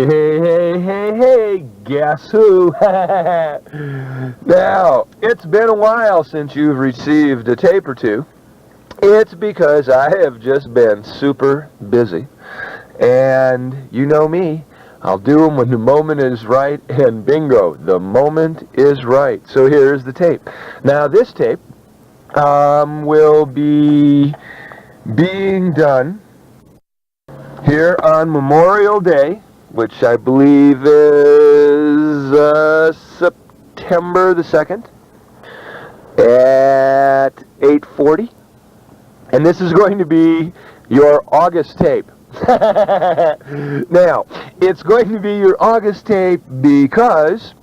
Hey, guess who? Now, it's been a while since you've received a tape or two. It's because I have just been super busy. And you know me, I'll do them when the moment is right, and bingo, the moment is right. So here's the tape. Now, this tape will be being done here on Memorial Day, which I believe is September the 2nd at 8:40. And this is going to be your August tape. Now, it's going to be your August tape because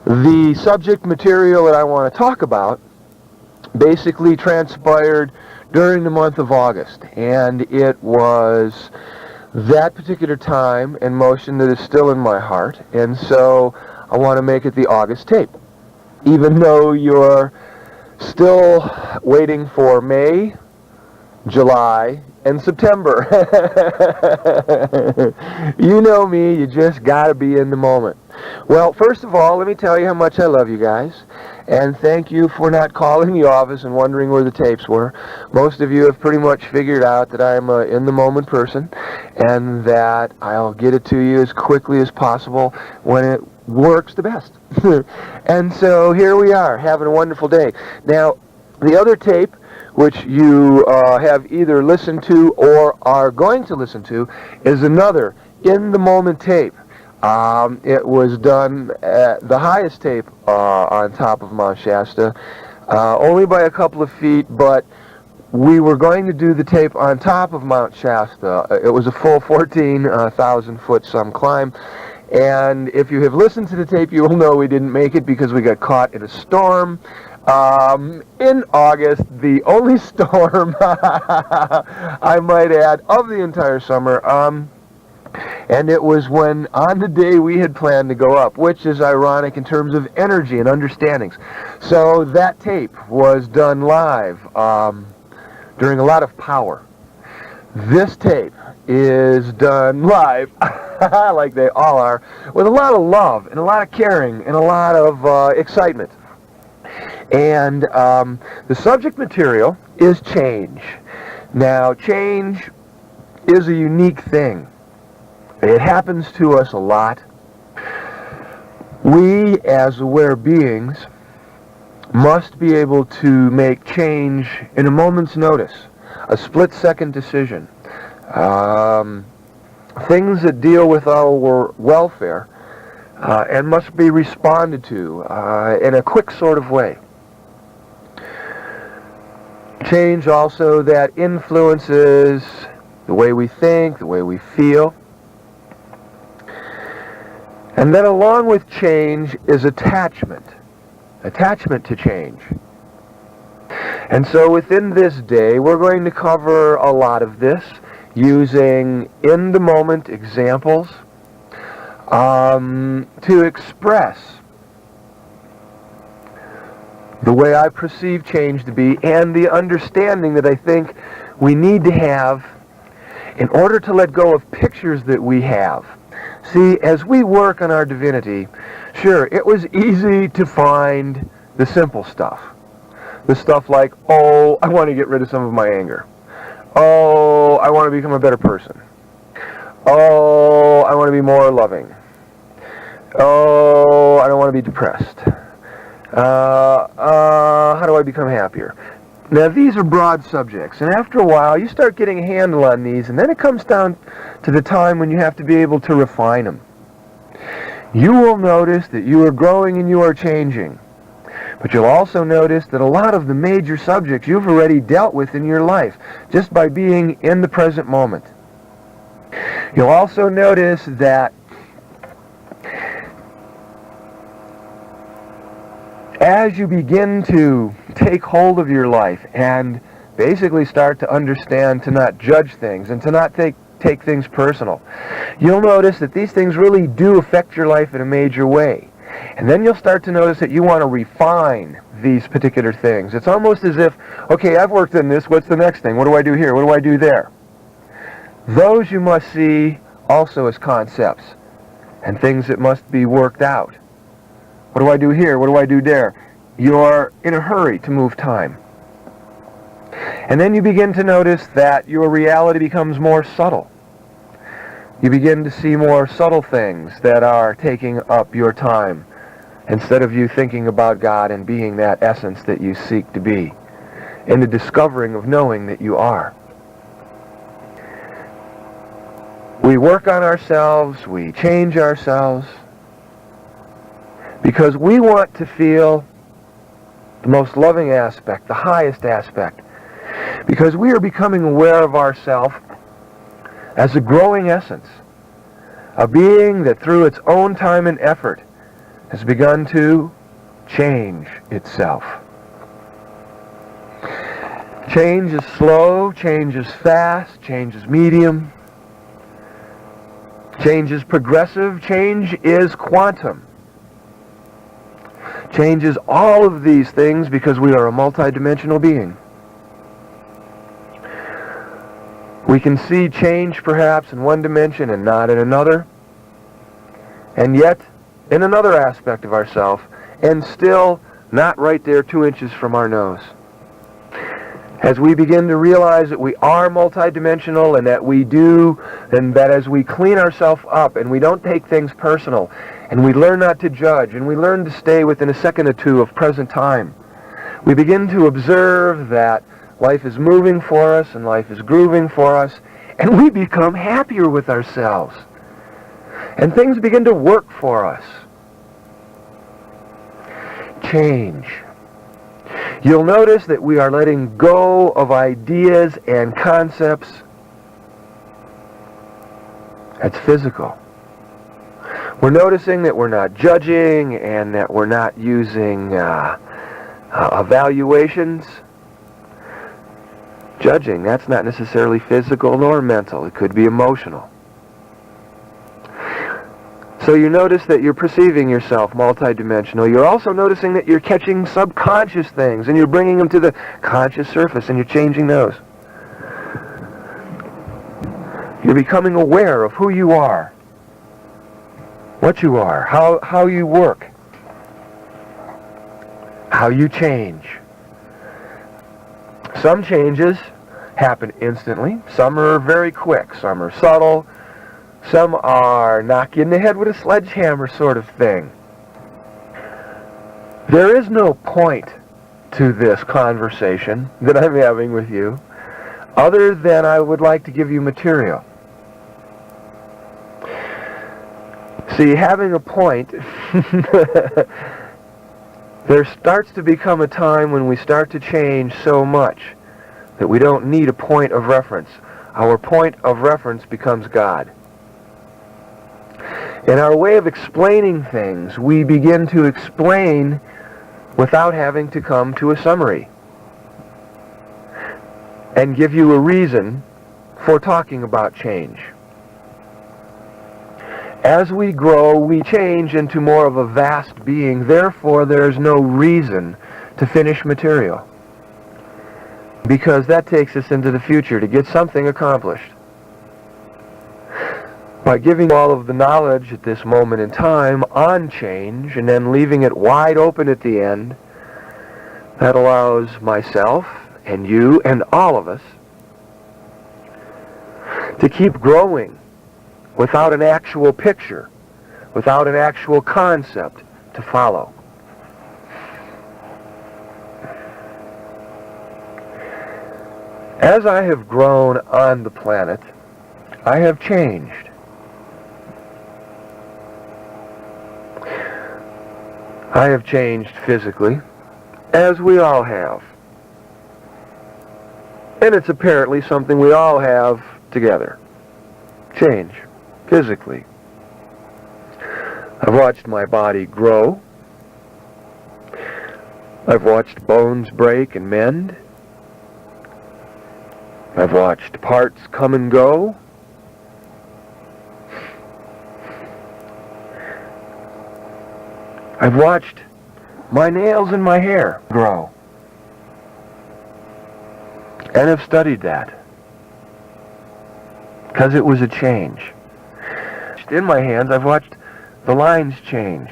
the subject material that I want to talk about basically transpired during the month of August, and it was that particular time and motion that is still in my heart, and so I want to make it the August tape, even though you're still waiting for May, July, and September. You know me, you just gotta be in the moment. Well, first of all, let me tell you how much I love you guys, and thank you for not calling the office and wondering where the tapes were. Most of you have pretty much figured out that I'm an in-the-moment person, and that I'll get it to you as quickly as possible when it works the best. And so here we are, having a wonderful day. Now, the other tape, which you have either listened to or are going to listen to, is another in-the-moment tape. It was done at the highest tape on top of Mount Shasta, only by a couple of feet, but we were going to do the tape on top of Mount Shasta. It was a full 14,000 foot some climb, and if you have listened to the tape, you will know we didn't make it because we got caught in a storm. In August, the only storm, I might add, of the entire summer, and it was when, on the day we had planned to go up, which is ironic in terms of energy and understandings. So that tape was done live during a lot of power. This tape is done live, like they all are, with a lot of love and a lot of caring and a lot of excitement. And the subject material is change. Now, change is a unique thing. It happens to us a lot. We, as aware beings, must be able to make change in a moment's notice, a split-second decision. Things that deal with our welfare and must be responded to in a quick sort of way. Change also that influences the way we think, the way we feel. And then along with change is attachment to change. And so within this day, we're going to cover a lot of this using in-the-moment examples to express the way I perceive change to be and the understanding that I think we need to have in order to let go of pictures that we have. See, as we work on our divinity, sure, it was easy to find the simple stuff. The stuff like, oh, I want to get rid of some of my anger. Oh, I want to become a better person. Oh, I want to be more loving. Oh, I don't want to be depressed. How do I become happier? Now, these are broad subjects, and after a while, you start getting a handle on these, and then it comes down to the time when you have to be able to refine them. You will notice that you are growing and you are changing, but you'll also notice that a lot of the major subjects you've already dealt with in your life, just by being in the present moment. You'll also notice that as you begin to take hold of your life and basically start to understand to not judge things and to not take things personal, you'll notice that these things really do affect your life in a major way. And then you'll start to notice that you want to refine these particular things. It's almost as if, okay, I've worked in this, what's the next thing? What do I do here? What do I do there? those you must see also as concepts and things that must be worked out. What do I do here? What do I do there? You're in a hurry to move time. And then you begin to notice that your reality becomes more subtle. You begin to see more subtle things that are taking up your time instead of you thinking about God and being that essence that you seek to be, and the discovering of knowing that you are. We work on ourselves, we change ourselves, because we want to feel the most loving aspect, the highest aspect, because we are becoming aware of ourselves as a growing essence, a being that through its own time and effort has begun to change itself. Change is slow, change is fast, change is medium, change is progressive, change is quantum. Change is all of these things because we are a multidimensional being. We can see change perhaps in one dimension and not in another, and yet in another aspect of ourself, and still not right there 2 inches from our nose. As we begin to realize that we are multidimensional and that as we clean ourselves up and we don't take things personal, and we learn not to judge, and we learn to stay within a second or two of present time, we begin to observe that life is moving for us and life is grooving for us, and we become happier with ourselves. And things begin to work for us. Change. You'll notice that we are letting go of ideas and concepts. That's physical. We're noticing that we're not judging and that we're not using evaluations. Judging, that's not necessarily physical nor mental. It could be emotional. So you notice that you're perceiving yourself multidimensional. You're also noticing that you're catching subconscious things and you're bringing them to the conscious surface and you're changing those. You're becoming aware of who you are, what you are, how you work, how you change. Some changes happen instantly. Some are very quick. Some are subtle. Some are knock you in the head with a sledgehammer sort of thing. There is no point to this conversation that I'm having with you other than I would like to give you material. See, having a point, there starts to become a time when we start to change so much that we don't need a point of reference. Our point of reference becomes God. In our way of explaining things, we begin to explain without having to come to a summary and give you a reason for talking about change. As we grow, we change into more of a vast being. Therefore, there's no reason to finish material, because that takes us into the future to get something accomplished. By giving all of the knowledge at this moment in time on change and then leaving it wide open at the end, that allows myself and you and all of us to keep growing without an actual picture, without an actual concept to follow. As I have grown on the planet, I have changed. I have changed physically, as we all have. And it's apparently something we all have together. Change, physically. I've watched my body grow. I've watched bones break and mend. I've watched parts come and go. I've watched my nails and my hair grow. And have studied that. because it was a change. In my hands, I've watched the lines change.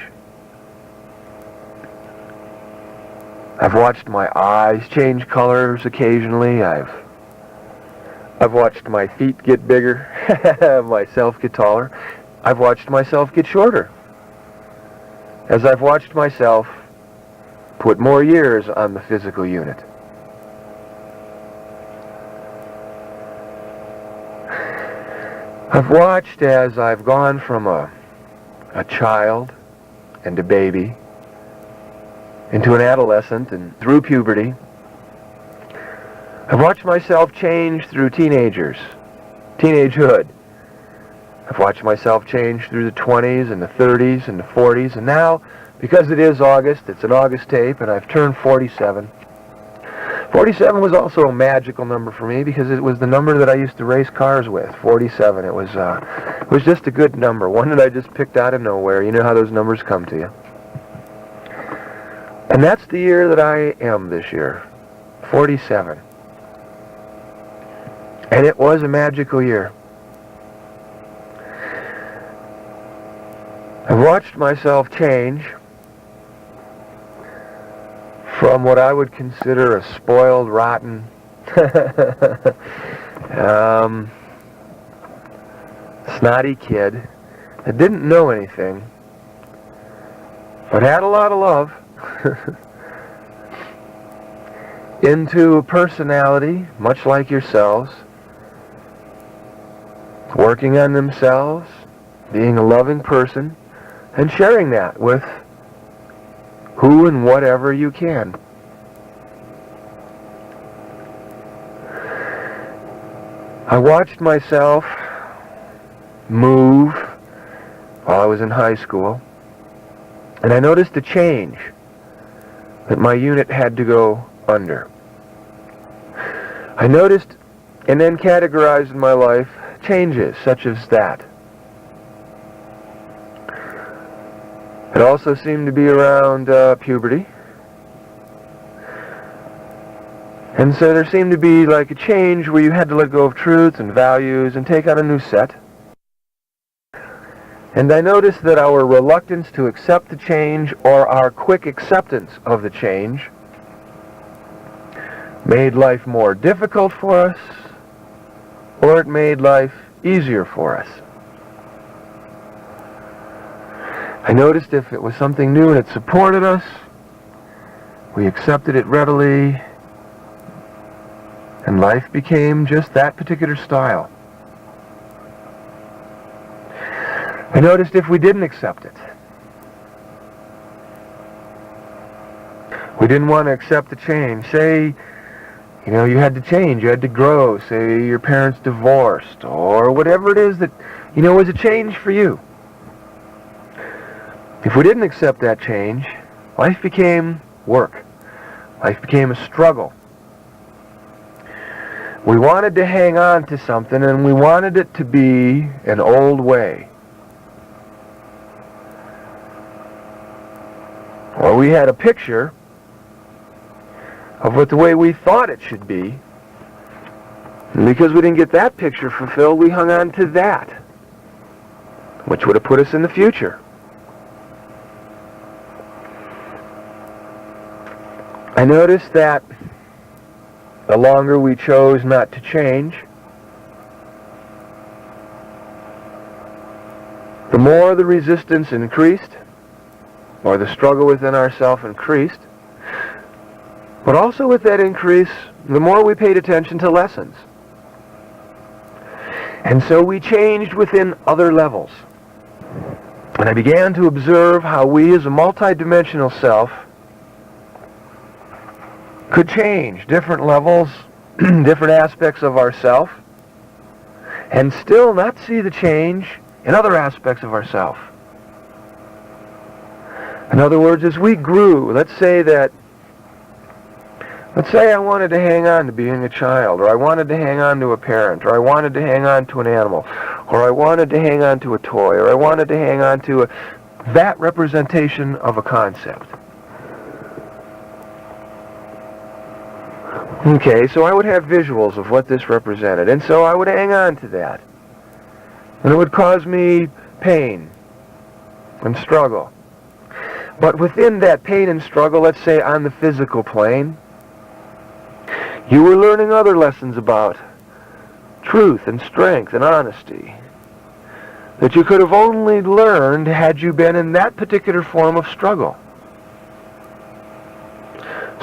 I've watched my eyes change colors occasionally. I've watched my feet get bigger, myself get taller. I've watched myself get shorter. As I've watched myself put more years on the physical unit. I've watched as I've gone from a child and a baby into an adolescent and through puberty. I've watched myself change through teenagehood. I've watched myself change through the 20s and the 30s and the 40s, and now, because it is August, it's an August tape, and I've turned 47. 47 was also a magical number for me because it was the number that I used to race cars with, 47. It was just a good number, one that I just picked out of nowhere. You know how those numbers come to you. And that's the year that I am this year, 47. And it was a magical year. I've watched myself change from what I would consider a spoiled, rotten, snotty kid that didn't know anything, but had a lot of love, into a personality much like yourselves, working on themselves, being a loving person, and sharing that with who and whatever you can. I watched myself move while I was in high school, and I noticed a change that my unit had to go under. I noticed and then categorized in my life changes such as that. It also seemed to be around puberty. And so there seemed to be like a change where you had to let go of truth and values and take on a new set. And I noticed that our reluctance to accept the change or our quick acceptance of the change made life more difficult for us, or it made life easier for us. I noticed if it was something new and it supported us, we accepted it readily, and life became just that particular style. I noticed if we didn't accept it, we didn't want to accept the change. Say, you know, you had to change, you had to grow. Say your parents divorced, or whatever it is that, you know, was a change for you. If we didn't accept that change, life became work. Life became a struggle. We wanted to hang on to something, and we wanted it to be an old way. Or we had a picture of what the way we thought it should be, and because we didn't get that picture fulfilled, we hung on to that, which would have put us in the future. I noticed that the longer we chose not to change, the more the resistance increased, or the struggle within ourselves increased. But also with that increase, the more we paid attention to lessons. And so we changed within other levels. And I began to observe how we as a multidimensional self could change different levels, different aspects of ourself, and still not see the change in other aspects of ourself. In other words, as we grew, let's say I wanted to hang on to being a child, or I wanted to hang on to a parent, or I wanted to hang on to an animal, or I wanted to hang on to a toy, or I wanted to hang on to that representation of a concept. Okay, so I would have visuals of what this represented, and so I would hang on to that. And it would cause me pain and struggle. But within that pain and struggle, let's say on the physical plane, you were learning other lessons about truth and strength and honesty that you could have only learned had you been in that particular form of struggle.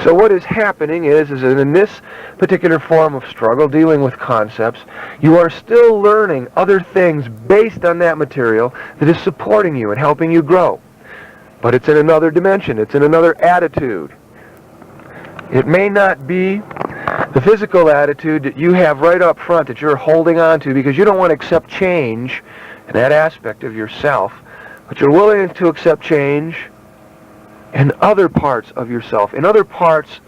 So what is happening is that in this particular form of struggle, dealing with concepts, you are still learning other things based on that material that is supporting you and helping you grow. But it's in another dimension. It's in another attitude. It may not be the physical attitude that you have right up front that you're holding on to because you don't want to accept change in that aspect of yourself, but you're willing to accept change in other parts of yourself, in other parts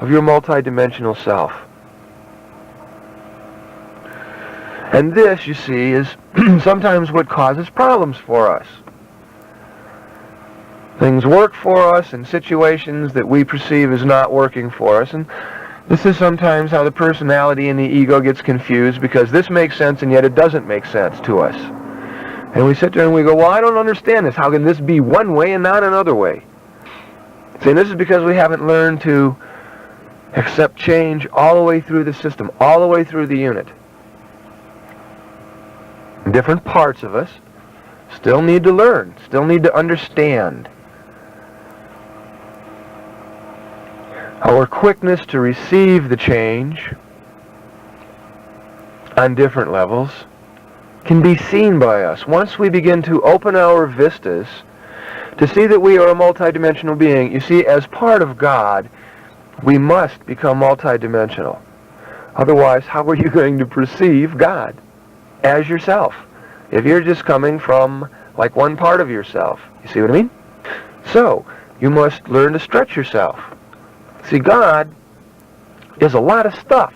of your multidimensional self. And this, you see, is sometimes what causes problems for us. Things work for us in situations that we perceive as not working for us, and this is sometimes how the personality and the ego gets confused, because this makes sense and yet it doesn't make sense to us. And we sit there and we go, well, I don't understand this. How can this be one way and not another way? See, and this is because we haven't learned to accept change all the way through the system, all the way through the unit. Different parts of us still need to learn, still need to understand. Our quickness to receive the change on different levels can be seen by us. Once we begin to open our vistas to see that we are a multidimensional being, you see, as part of God, we must become multidimensional. Otherwise, how are you going to perceive God as yourself if you're just coming from like one part of yourself? You see what I mean? So, you must learn to stretch yourself. See, God is a lot of stuff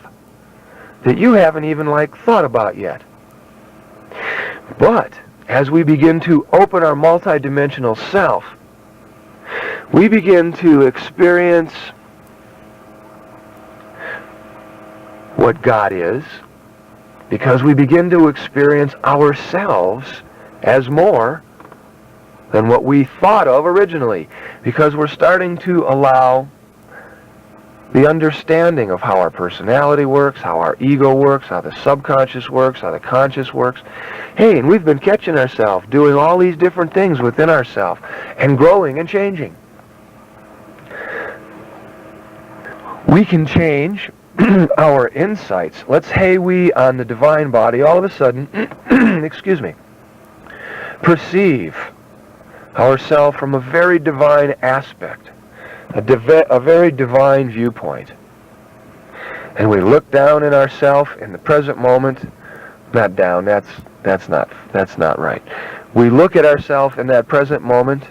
that you haven't even thought about yet. But as we begin to open our multidimensional self, we begin to experience what God is, because we begin to experience ourselves as more than what we thought of originally, because we're starting to allow the understanding of how our personality works, how our ego works, how the subconscious works, how the conscious works. Hey, and we've been catching ourselves doing all these different things within ourselves and growing and changing. We can change our insights. Let's say we, on the divine body, all of a sudden, excuse me, perceive ourselves from a very divine aspect. A very divine viewpoint. And we look down in ourself in the present moment. Not down, that's not right. We look at ourselves in that present moment,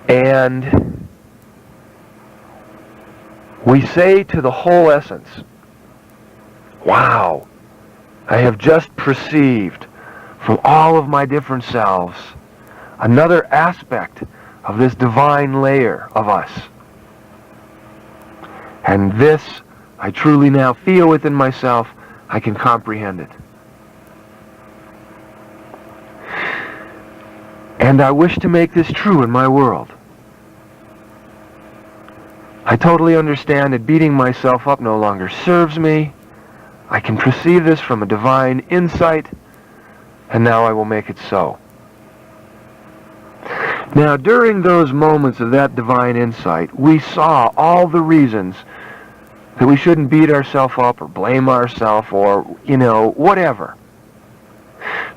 and we say to the whole essence, wow, I have just perceived from all of my different selves another aspect of this divine layer of us. And this, I truly now feel within myself, I can comprehend it. And I wish to make this true in my world. I totally understand that beating myself up no longer serves me. I can perceive this from a divine insight, and now I will make it so. Now, during those moments of that divine insight, we saw all the reasons that we shouldn't beat ourselves up or blame ourselves or, whatever.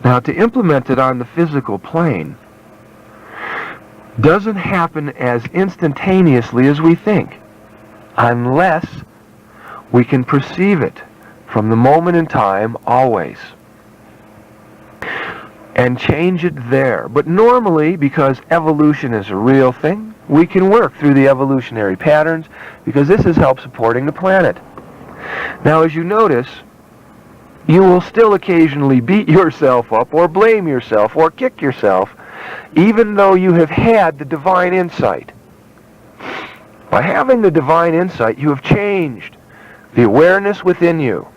Now, to implement it on the physical plane doesn't happen as instantaneously as we think, unless we can perceive it from the moment in time always and change it there. But normally, because evolution is a real thing, we can work through the evolutionary patterns, because this has helped supporting the planet. Now, as you notice, you will still occasionally beat yourself up or blame yourself or kick yourself, even though you have had the divine insight. By having the divine insight, you have changed the awareness within you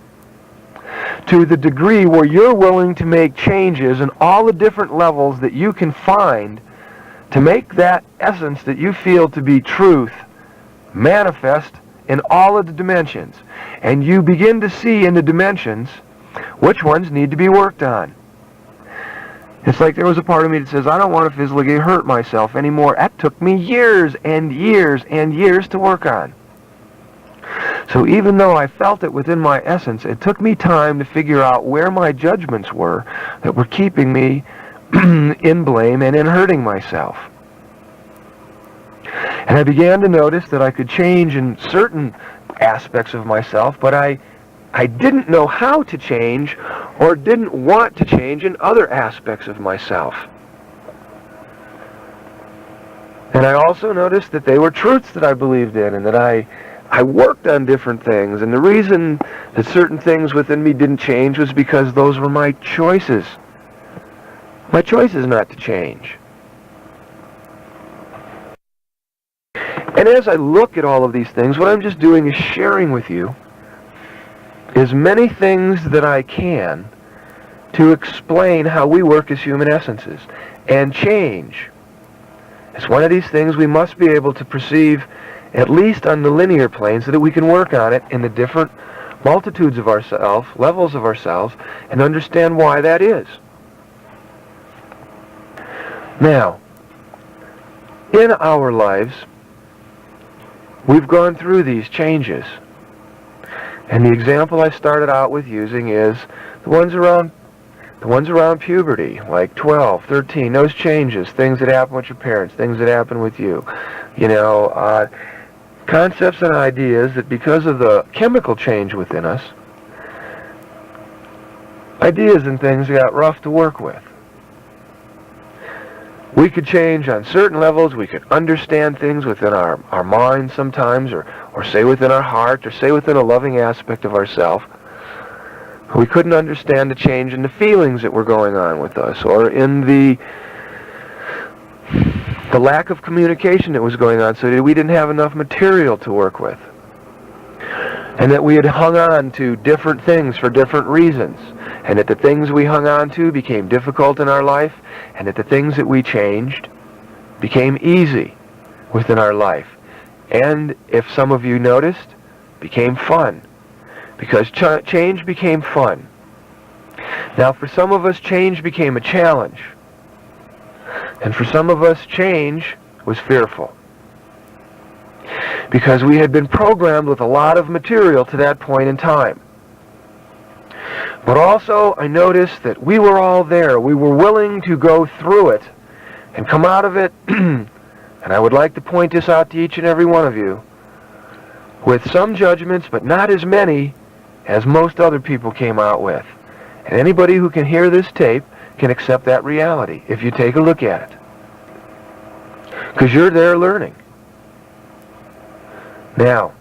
to the degree where you're willing to make changes in all the different levels that you can find to make that essence that you feel to be truth manifest in all of the dimensions. And you begin to see in the dimensions which ones need to be worked on. It's like there was a part of me that says, I don't want to physically hurt myself anymore. That took me years and years and years to work on. So even though I felt it within my essence, it took me time to figure out where my judgments were that were keeping me in blame and in hurting myself. And I began to notice that I could change in certain aspects of myself, but I didn't know how to change or didn't want to change in other aspects of myself. And I also noticed that they were truths that I believed in, and that I worked on different things, and the reason that certain things within me didn't change was because those were my choices. My choices not to change. And as I look at all of these things, what I'm just doing is sharing with you as many things that I can to explain how we work as human essences. And change is one of these things we must be able to perceive at least on the linear plane so that we can work on it in the different multitudes of ourselves, levels of ourselves, and understand why that is. Now, in our lives, we've gone through these changes. And the example I started out with using is the ones around puberty, like 12, 13, those changes, things that happen with your parents, things that happen with you. Concepts and ideas that because of the chemical change within us, ideas and things got rough to work with. We could change on certain levels. We could understand things within our mind sometimes, or say within our heart, or say within a loving aspect of ourself. We couldn't understand the change in the feelings that were going on with us, or in the lack of communication that was going on, so that we didn't have enough material to work with. And that we had hung on to different things for different reasons. And that the things we hung on to became difficult in our life, and that the things that we changed became easy within our life. And, if some of you noticed, became fun. Because change became fun. Now, for some of us, change became a challenge. And for some of us, change was fearful. Because we had been programmed with a lot of material to that point in time. But also, I noticed that we were all there. We were willing to go through it and come out of it, and I would like to point this out to each and every one of you, with some judgments, but not as many as most other people came out with. And anybody who can hear this tape can accept that reality if you take a look at it. Because you're there learning. Now,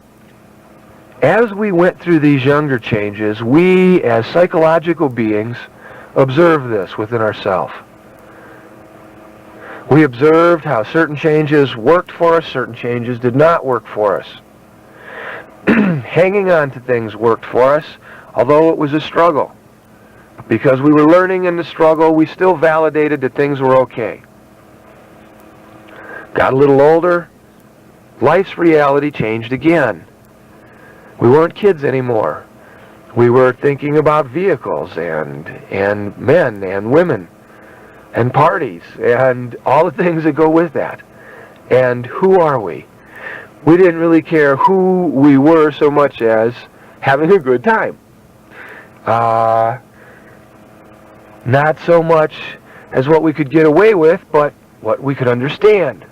as we went through these younger changes, we, as psychological beings, observed this within ourselves. We observed how certain changes worked for us, certain changes did not work for us. Hanging on to things worked for us, although it was a struggle. Because we were learning in the struggle, we still validated that things were okay. Got a little older, life's reality changed again. We weren't kids anymore. We were thinking about vehicles and men and women and parties and all the things that go with that. And who are we? We didn't really care who we were so much as having a good time. Not so much as what we could get away with, but what we could understand.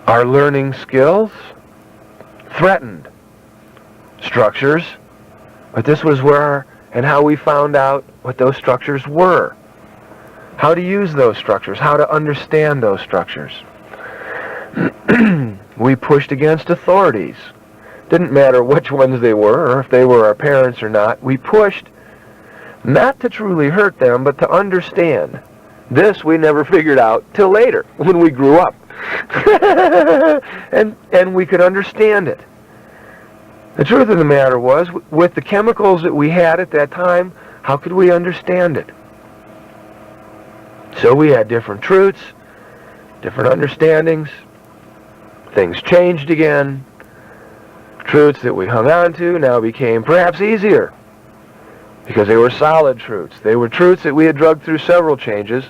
Our learning skills threatened structures, but this was where and how we found out what those structures were. How to use those structures, how to understand those structures. We pushed against authorities. Didn't matter which ones they were, or if they were our parents or not. We pushed not to truly hurt them, but to understand. This we never figured out till later, when we grew up. and we could understand it. The truth of the matter was, with the chemicals that we had at that time, how could we understand it? So we had different truths, different understandings. Things changed again. Truths that we hung on to now became perhaps easier because they were solid truths. They were truths that we had drugged through several changes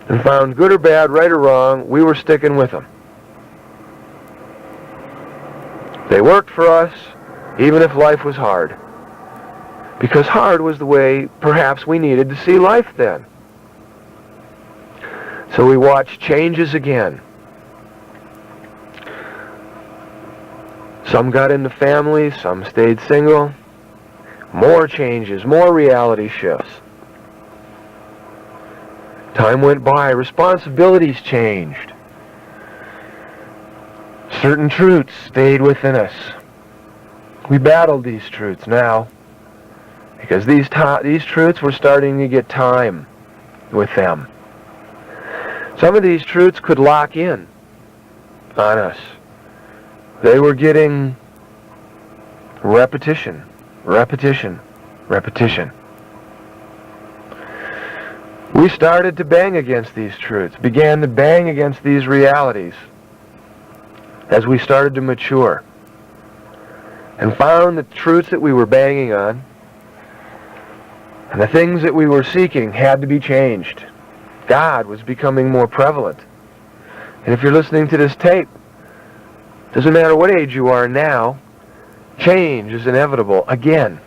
and found, good or bad, right or wrong, we were sticking with them. They worked for us even if life was hard, because hard was the way perhaps we needed to see life then. So we watched changes again. Some got into families, some stayed single. More changes, more reality shifts. Time went by, responsibilities changed. Certain truths stayed within us. We battled these truths now because these truths were starting to get time with them. Some of these truths could lock in on us. They were getting repetition, repetition, repetition. We started to bang against these truths, began to bang against these realities as we started to mature, and found the truths that we were banging on and the things that we were seeking had to be changed. God was becoming more prevalent. And if you're listening to this tape, doesn't matter what age you are now, change is inevitable again.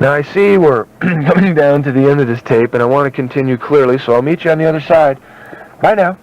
Now I see we're coming down to the end of this tape, and I want to continue clearly, so I'll meet you on the other side. Bye now.